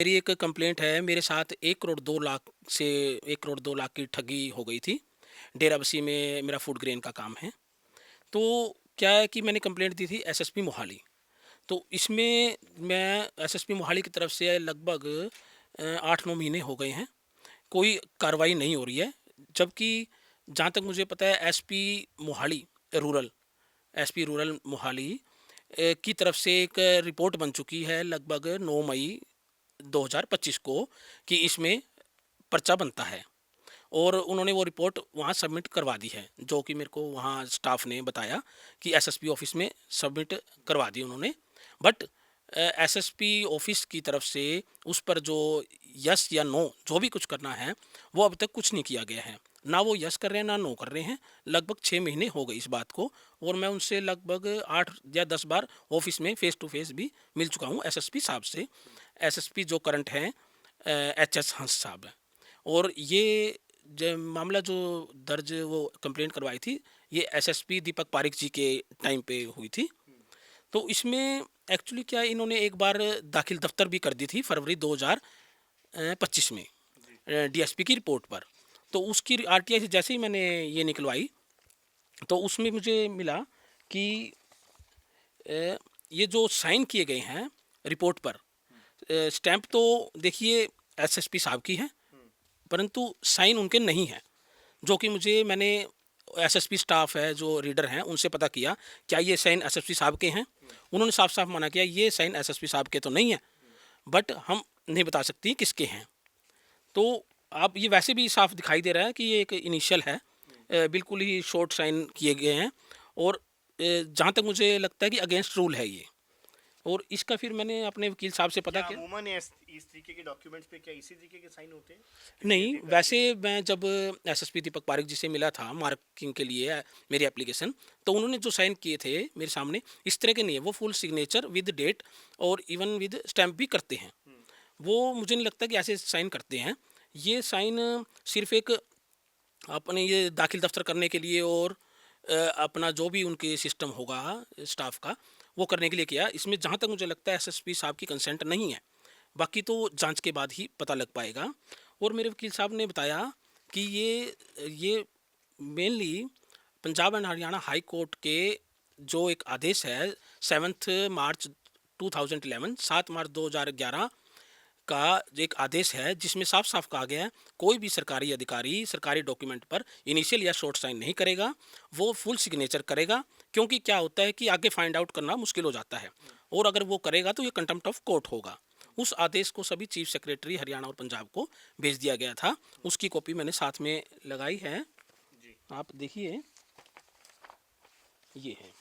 मेरी एक कंप्लेंट है। मेरे साथ 1 करोड़ 2 लाख से 1 करोड़ 2 लाख की ठगी हो गई थी। डेराबस्सी में मेरा फूड ग्रेन का काम है। तो क्या है कि मैंने कंप्लेंट दी थी एसएसपी मोहाली। तो इसमें मैं एसएसपी मोहाली की तरफ से लगभग 8-9 महीने हो गए हैं। कोई कार्रवाई नहीं हो रही है। जबकि जहाँ तक मुझे पता है SP Mohali rural SP rural Mohali की तरफ से एक रिपोर्ट बन चुकी है लगभग 9 मई 2025 को कि इसमें पर्चा बनता है। और उन्होंने वो रिपोर्ट वहाँ सबमिट करवा दी है, जो कि मेरे को वहाँ स्टाफ ने बताया कि एसएसपी ऑफिस में सबमिट करवा दी उन्होंने। बट एसएसपी ऑफिस की तरफ से उस पर जो यस या नो जो भी कुछ करना है वो अब तक कुछ नहीं किया गया है। ना वो यस कर रहे हैं ना नो कर रहे हैं। लगभग 6 महीने हो गए इस बात को। और मैं उनसे लगभग 8 या 10 बार ऑफिस में फेस टू फेस भी मिल चुका हूँ एसएसपी साहब से। एसएसपी जो करंट हैं एचएस हंस साहब हैं। और ये मामला जो दर्ज वो कंप्लेंट करवाई थी, ये एसएसपी दीपक पारिक जी के टाइम पे हुई थी। तो इसमें एक्चुअली क्या है, इन्होंने एक बार दाखिल दफ्तर भी कर दी थी फरवरी 2025 में डीएसपी की रिपोर्ट पर। तो उसकी आरटीआई से जैसे ही मैंने ये निकलवाई तो उसमें मुझे मिला कि ये जो साइन किए गए हैं रिपोर्ट पर, स्टैंप तो देखिए एसएसपी साहब की है, परंतु साइन उनके नहीं है। जो कि मैंने एसएसपी स्टाफ है जो रीडर हैं उनसे पता किया क्या ये साइन एसएसपी साहब के हैं। उन्होंने साफ साफ मना किया ये साइन एसएसपी साहब के तो नहीं है, बट हम नहीं बता सकती किसके हैं। तो आप ये वैसे भी साफ दिखाई दे रहा है कि ये एक इनिशियल है। बिल्कुल ही शॉर्ट साइन किए गए हैं। और जहाँ तक मुझे लगता है कि अगेंस्ट रूल है ये। और इसका फिर मैंने अपने वकील साहब से पता क्या किया। अमूमन इस तरीके के डॉक्यूमेंट्स पे क्या इसी तरीके के साइन होते हैं किसी नहीं, अधिकारी वैसे के? मैं जब एसएसपी दीपक पारिक जी से मिला था मार्किंग के लिए मेरी एप्लीकेशन, तो उन्होंने जो साइन किए थे मेरे सामने इस तरह के नहीं है। वो फुल सिग्नेचर विद डेट और इवन विद स्टैम्प भी करते हैं। वो मुझे नहीं लगता कि ऐसे साइन करते हैं। ये साइन सिर्फ एक अपने ये दाखिल दफ्तर करने के लिए और अपना जो भी उनके सिस्टम होगा स्टाफ का वो करने के लिए किया। इसमें जहाँ तक मुझे लगता है एसएसपी साहब की कंसेंट नहीं है। बाकी तो जांच के बाद ही पता लग पाएगा। और मेरे वकील साहब ने बताया कि ये mainly Punjab and Haryana high court के जो एक आदेश है 7 मार्च 2011 7 मार्च 2011 का जो एक आदेश है जिसमें साफ साफ कहा गया है कोई भी सरकारी अधिकारी सरकारी डॉक्यूमेंट पर इनिशियल या शॉर्ट साइन नहीं करेगा, वो फुल सिग्नेचर करेगा। क्योंकि क्या होता है कि आगे फाइंड आउट करना मुश्किल हो जाता है और अगर वो करेगा तो ये कंटेम्प्ट ऑफ कोर्ट होगा। उस आदेश को सभी चीफ सेक्रेटरी हरियाणा और पंजाब को भेज दिया गया था। उसकी कॉपी मैंने साथ में लगाई है, जी आप देखिए, ये है,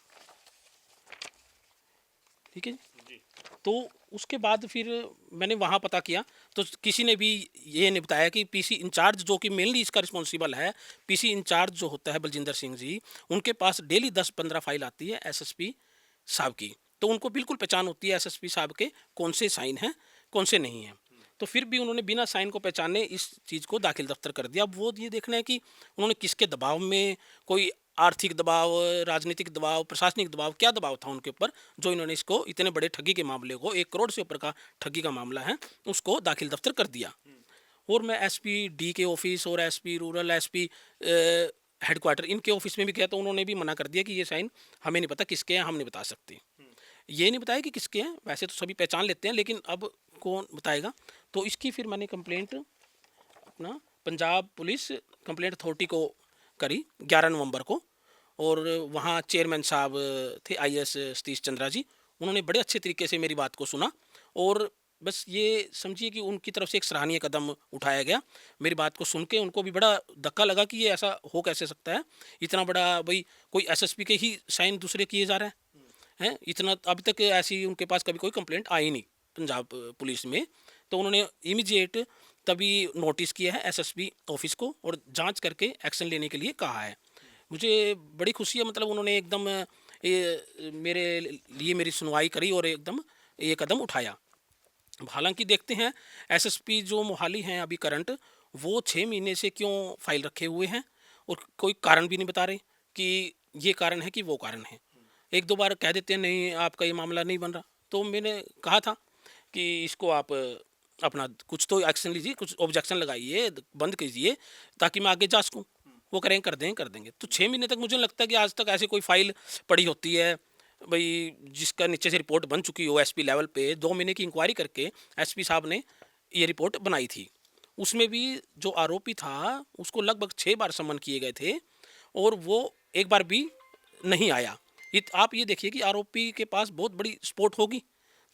ठीक है जी। जी तो उसके बाद फिर मैंने वहाँ पता किया तो किसी ने भी ये नहीं बताया कि पीसी इंचार्ज जो कि मेनली इसका रिस्पॉन्सिबल है, पीसी इंचार्ज जो होता है बलजिंदर सिंह जी, उनके पास डेली 10-15 फाइल आती है एसएसपी साहब की। तो उनको बिल्कुल पहचान होती है एसएसपी साहब के कौन से साइन हैं कौन से नहीं हैं। तो फिर भी उन्होंने बिना साइन को पहचाने इस चीज़ को दाखिल दफ्तर कर दिया। अब वो ये देखना है कि उन्होंने किसके दबाव में, कोई आर्थिक दबाव, राजनीतिक दबाव, प्रशासनिक दबाव, क्या दबाव था उनके ऊपर जो इन्होंने इसको इतने बड़े ठगी के मामले को 1 करोड़ से ऊपर का ठगी का मामला है उसको दाखिल दफ्तर कर दिया। और मैं एसपी डी के ऑफिस और एसपी रूरल एसपी हेडक्वार्टर इनके ऑफिस में भी गया तो उन्होंने भी मना कर दिया कि ये साइन हमें नहीं पता किसके हैं, हम नहीं बता सकते। ये नहीं बताया कि किसके हैं, वैसे तो सभी पहचान लेते हैं लेकिन अब कौन बताएगा। तो इसकी फिर मैंने कंप्लेंट अपना पंजाब पुलिस कंप्लेंट अथॉरिटी को करी 11 नवंबर को। और वहाँ चेयरमैन साहब थे आईएएस सतीश चंद्रा जी। उन्होंने बड़े अच्छे तरीके से मेरी बात को सुना और बस ये समझिए कि उनकी तरफ से एक सराहनीय कदम उठाया गया। मेरी बात को सुन के उनको भी बड़ा धक्का लगा कि ये ऐसा हो कैसे सकता है। इतना बड़ा भाई कोई एसएसपी के ही साइन दूसरे किए जा रहे हैं, इतना अभी तक ऐसी उनके पास कभी कोई कंप्लेंट आई नहीं पंजाब पुलिस में। तो उन्होंने इमीडिएट तभी नोटिस किया है एसएसपी ऑफिस को और जांच करके एक्शन लेने के लिए कहा है। मुझे बड़ी खुशी है, मतलब उन्होंने एकदम मेरे लिए मेरी सुनवाई करी और एकदम ये कदम उठाया। हालांकि देखते हैं एसएसपी जो मोहाली हैं अभी करंट, वो 6 महीने से क्यों फाइल रखे हुए हैं और कोई कारण भी नहीं बता रहे कि ये कारण है कि वो कारण है। एक दो बार कह देते हैं नहीं आपका ये मामला नहीं बन रहा। तो मैंने कहा था कि इसको आप अपना कुछ तो एक्शन लीजिए, कुछ ऑब्जेक्शन लगाइए, बंद कीजिए, ताकि मैं आगे जा सकूँ। वो करें कर देंगे। तो 6 महीने तक मुझे नहीं लगता कि आज तक ऐसी कोई फाइल पड़ी होती है भाई, जिसका नीचे से रिपोर्ट बन चुकी हो एसपी लेवल पे। 2 महीने की इंक्वायरी करके एसपी साहब ने ये रिपोर्ट बनाई थी। उसमें भी जो आरोपी था उसको लगभग 6 बार समन किए गए थे और वो एक बार भी नहीं आया। आप ये देखिए कि आरोपी के पास बहुत बड़ी सपोर्ट होगी,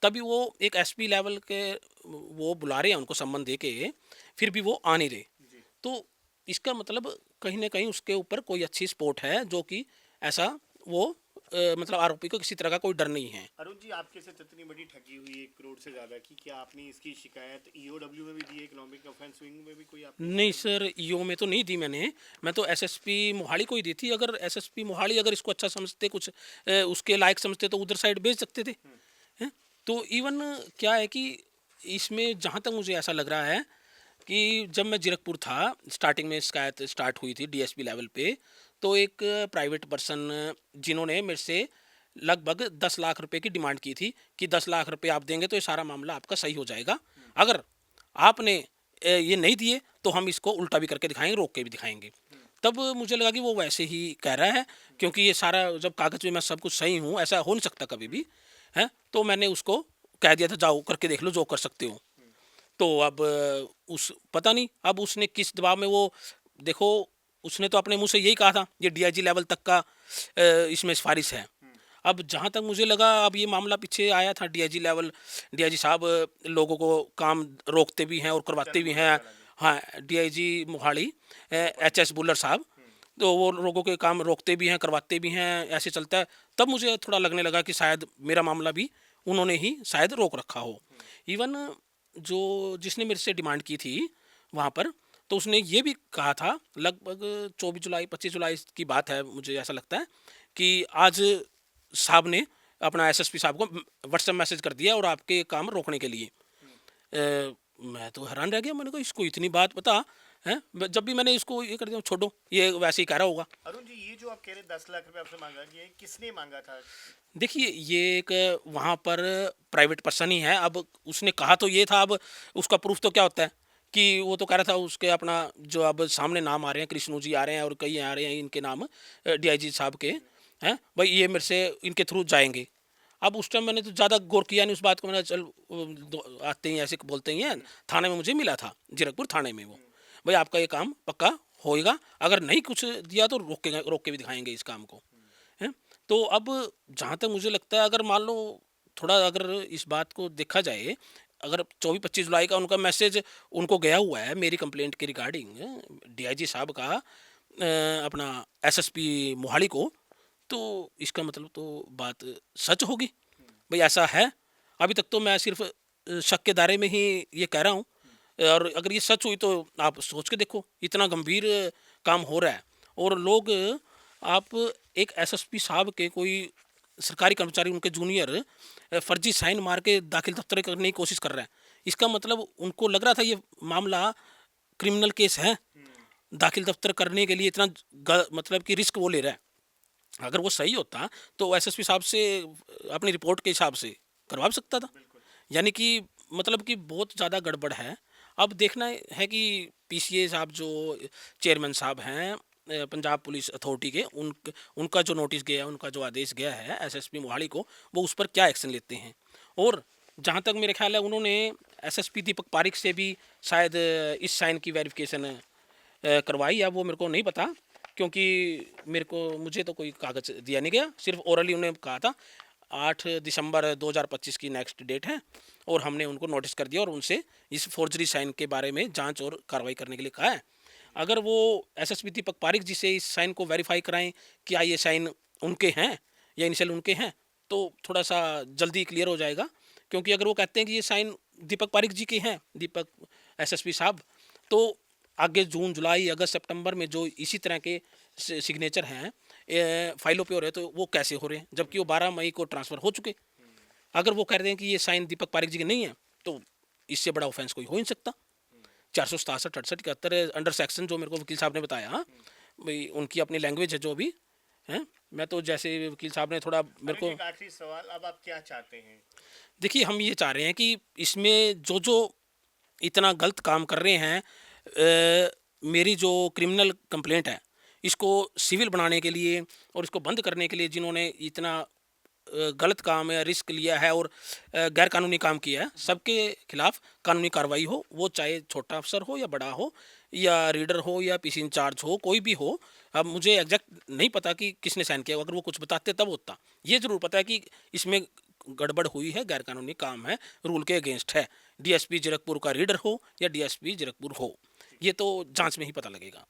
तभी वो एक एसपी लेवल के वो बुला रहे हैं उनको सम्मन दे के, फिर भी वो आ नहीं रहे। तो इसका मतलब कहीं न कहीं उसके ऊपर कोई अच्छी सपोर्ट है, जो कि ऐसा वो मतलब आरोपी को किसी तरह का कोई डर नहीं है। अरुण जी, आपके साथ इतनी बड़ी ठगी हुई 1 करोड़ से ज़्यादा की, क्या आपने इसकी शिकायत ईओडब्ल्यू में भी दी है, इकोनॉमिक ऑफेंस विंग में भी कोई आपने नहीं शिकायत सर, ईओ में तो नहीं दी मैंने, मैं तो एसएसपी मोहाली को ही दी थी। अगर एसएसपी मोहाली अगर इसको अच्छा समझते, कुछ उसके लायक समझते, तो उधर साइड भेज सकते थे। हैं? तो इवन क्या है कि इसमें जहाँ तक मुझे ऐसा लग रहा है कि जब मैं जीरकपुर था, स्टार्टिंग में शिकायत स्टार्ट हुई थी डीएसपी लेवल पे, तो एक प्राइवेट पर्सन जिन्होंने मेरे से लगभग 10 लाख रुपए की डिमांड की थी कि 10 लाख रुपए आप देंगे तो ये सारा मामला आपका सही हो जाएगा। अगर आपने ये नहीं दिए तो हम इसको उल्टा भी करके दिखाएंगे, रोक के भी दिखाएंगे। तब मुझे लगा कि वो वैसे ही कह रहा है, क्योंकि ये सारा जब कागज में मैं सब कुछ सही हूँ, ऐसा हो नहीं सकता कभी भी। है, तो मैंने उसको कह दिया था जाओ करके देख लो जो कर सकते हो। तो अब उस पता नहीं अब उसने किस दबाव में वो, देखो, उसने तो अपने मुंह से यही कहा था ये डीआईजी लेवल तक का इसमें सिफारिश है। अब जहाँ तक मुझे लगा, अब ये मामला पीछे आया था डीआईजी लेवल, डीआईजी साहब लोगों को काम रोकते भी हैं और करवाते भी हैं। हाँ, डीआईजी मोहाली एचएस बुल्लर साहब, तो वो लोगों के काम रोकते भी हैं, करवाते भी हैं, ऐसे चलता है। तब मुझे थोड़ा लगने लगा कि शायद मेरा मामला भी उन्होंने ही शायद रोक रखा हो। इवन जो जिसने मेरे से डिमांड की थी वहाँ पर, तो उसने ये भी कहा था, लगभग 24 जुलाई 25 जुलाई की बात है मुझे ऐसा लगता है, कि आज साहब ने अपना एसएसपी साहब को व्हाट्सएप मैसेज कर दिया और आपके काम रोकने के लिए। मैं तो हैरान रह गया, मैंने कहा इसको इतनी बात पता है। जब भी मैंने इसको ये कर दिया, छोड़ो ये वैसे ही कह रहा होगा। अरुण जी, ये जो आप कह रहे 10 लाख रुपए आपसे मांगा, ये किसने मांगा था? देखिए ये एक वहाँ पर प्राइवेट पर्सन ही है। अब उसने कहा तो ये था, अब उसका प्रूफ तो क्या होता है कि वो तो कह रहा था उसके अपना जो अब सामने नाम आ रहे हैं, कृष्णू जी आ रहे हैं और कई आ रहे हैं इनके नाम डीआईजी साहब के, हैं भाई ये मेरे से इनके थ्रू जाएंगे। अब उस टाइम मैंने तो ज़्यादा गौर किया नहीं उस बात को, मैंने चल आते ही ऐसे बोलते ही हैं। थाने में मुझे मिला था, जीरकपुर थाने में वो, भाई आपका ये काम पक्का होएगा, अगर नहीं कुछ दिया तो रोक के भी दिखाएंगे इस काम को। हैं? तो अब जहाँ तक मुझे लगता है, अगर मान लो थोड़ा अगर इस बात को देखा जाए, अगर 24-25 जुलाई का उनका मैसेज उनको गया हुआ है मेरी कंप्लेंट के रिगार्डिंग डीआईजी साहब का अपना एसएसपी मोहाली को, तो इसका मतलब तो बात सच होगी। भाई ऐसा है। अभी तक तो मैं सिर्फ शक के दायरे में ही ये कह रहा हूँ, और अगर ये सच हुई तो आप सोच के देखो, इतना गंभीर काम हो रहा है और लोग, आप एक एसएसपी साहब के कोई सरकारी कर्मचारी उनके जूनियर फर्जी साइन मार के दाखिल दफ्तर करने की कोशिश कर रहा है। इसका मतलब उनको लग रहा था ये मामला क्रिमिनल केस है, दाखिल दफ्तर करने के लिए इतना मतलब कि रिस्क वो ले रहा है। अगर वो सही होता तो एसएसपी साहब से अपनी रिपोर्ट के हिसाब से करवा भी सकता था। यानी कि मतलब कि बहुत ज़्यादा गड़बड़ है। अब देखना है कि पीसीए साहब जो चेयरमैन साहब हैं पंजाब पुलिस अथॉरिटी के, उनका जो नोटिस गया है, उनका जो आदेश गया है एसएसपी मोहाली को, वो उस पर क्या एक्शन लेते हैं। और जहाँ तक मेरे ख्याल है उन्होंने एसएसपी दीपक पारिक से भी शायद इस साइन की वेरिफिकेशन करवाई, या वो मेरे को नहीं पता, क्योंकि मुझे तो कोई कागज़ दिया नहीं गया। सिर्फ ओरली उन्होंने कहा था 8 दिसंबर 2025 की नेक्स्ट डेट है, और हमने उनको नोटिस कर दिया और उनसे इस फोर्जरी साइन के बारे में जांच और कार्रवाई करने के लिए कहा है। अगर वो एसएसपी दीपक पारिक जी से इस साइन को वेरीफाई कराएं क्या ये साइन उनके हैं या इनिशियल उनके हैं, तो थोड़ा सा जल्दी क्लियर हो जाएगा। क्योंकि अगर वो कहते हैं कि ये साइन दीपक पारिक जी के हैं, दीपक एसएसपी साहब, तो आगे जून जुलाई अगस्त सितंबर में जो इसी तरह के सिग्नेचर हैं फाइलों पे हो रहे हैं, तो वो कैसे हो रहे हैं, जबकि वो 12 मई को ट्रांसफ़र हो चुके। अगर वो कह रहे हैं कि ये साइन दीपक पारिक जी के नहीं है, तो इससे बड़ा ऑफेंस कोई हो नहीं सकता। 467 68 71 अंडर सेक्शन जो मेरे को वकील साहब ने बताया, भाई उनकी अपनी लैंग्वेज है जो भी है। मैं तो जैसे वकील साहब ने थोड़ा मेरे को, एक आखिरी सवाल, अब आप क्या चाहते हैं? देखिए हम ये चाह रहे हैं कि इसमें जो जो इतना गलत काम कर रहे हैं, मेरी जो क्रिमिनल कंप्लेंट है इसको सिविल बनाने के लिए और इसको बंद करने के लिए जिन्होंने इतना गलत काम या रिस्क लिया है और गैर कानूनी काम किया है, सबके खिलाफ कानूनी कार्रवाई हो, वो चाहे छोटा अफसर हो या बड़ा हो या रीडर हो या पीसी इंचार्ज हो, कोई भी हो। अब मुझे एग्जैक्ट नहीं पता कि किसने साइन किया, अगर वो कुछ बताते तब होता। ये ज़रूर पता है कि इसमें गड़बड़ हुई है, गैर कानूनी काम है, रूल के अगेंस्ट है। डीएसपी जीरकपुर का रीडर हो या डीएसपी जीरकपुर हो, ये तो जांच में ही पता लगेगा।